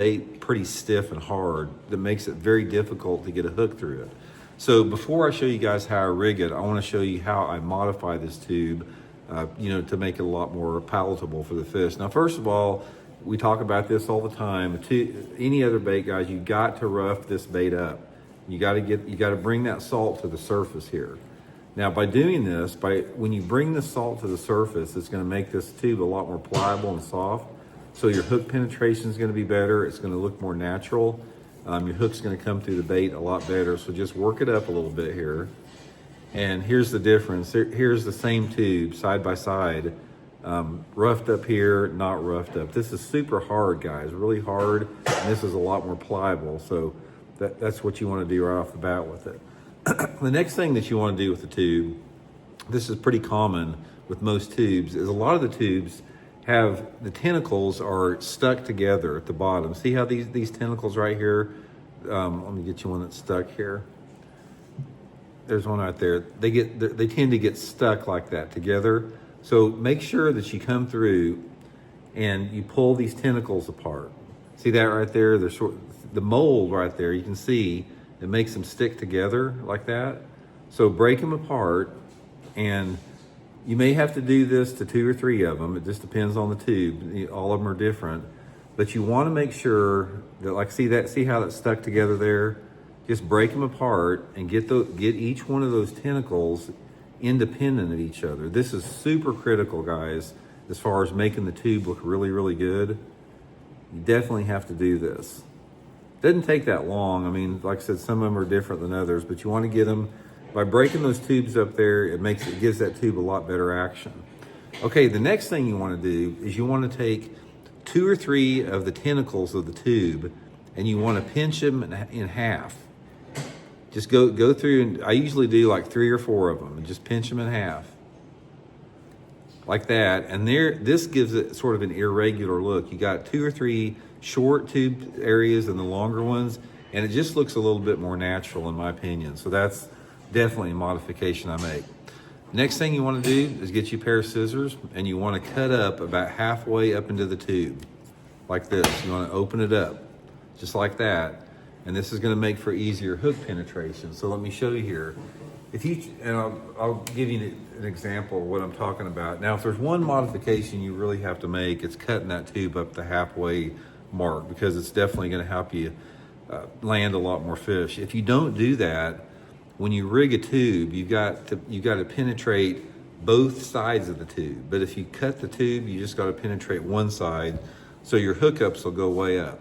bait pretty stiff and hard that makes it very difficult to get a hook through it. So before I show you guys how I rig it, I want to show you how I modify this tube, to make it a lot more palatable for the fish. Now, first of all, we talk about this all the time. Any other bait, guys, you got to rough this bait up. You got to bring that salt to the surface here. Now, by doing this, when you bring the salt to the surface, it's going to make this tube a lot more pliable and soft. So your hook penetration is going to be better. It's going to look more natural. Your hook's going to come through the bait a lot better. So just work it up a little bit here. And here's the difference. Here's the same tube side by side. Roughed up here, not roughed up. This is super hard, guys, really hard. And this is a lot more pliable. So that's what you want to do right off the bat with it. The next thing that you want to do with the tube, this is pretty common with most tubes, is a lot of the tubes have the tentacles are stuck together at the bottom. See how these tentacles right here? Let me get you one that's stuck here. There's one right there. They tend to get stuck like that together. So make sure that you come through and you pull these tentacles apart. See that right there? The mold right there, you can see it makes them stick together like that. So break them apart, and you may have to do this to 2 or 3 of them. It just depends on the tube. All of them are different. But you want to make sure that, like, see how that's stuck together there? Just break them apart and get each one of those tentacles independent of each other. This is super critical, guys, as far as making the tube look really, really good. You definitely have to do this. Doesn't take that long. I mean, like I said, some of them are different than others, but you want to get them, by breaking those tubes up there, it gives that tube a lot better action. Okay, the next thing you want to do is you want to take 2 or 3 of the tentacles of the tube and you want to pinch them in half. Just go through, and I usually do like 3 or 4 of them and just pinch them in half. Like that, and this gives it sort of an irregular look. You got 2 or 3 short tube areas and the longer ones, and it just looks a little bit more natural in my opinion. So that's definitely a modification I make. Next thing you want to do is get you a pair of scissors, and you want to cut up about halfway up into the tube, like this. You want to open it up, just like that. And this is going to make for easier hook penetration. So let me show you here. I'll give you an example of what I'm talking about. Now, if there's one modification you really have to make, it's cutting that tube up the halfway mark, because it's definitely going to help you land a lot more fish. If you don't do that, when you rig a tube, you got to penetrate both sides of the tube. But if you cut the tube, you just got to penetrate one side, so your hookups will go way up.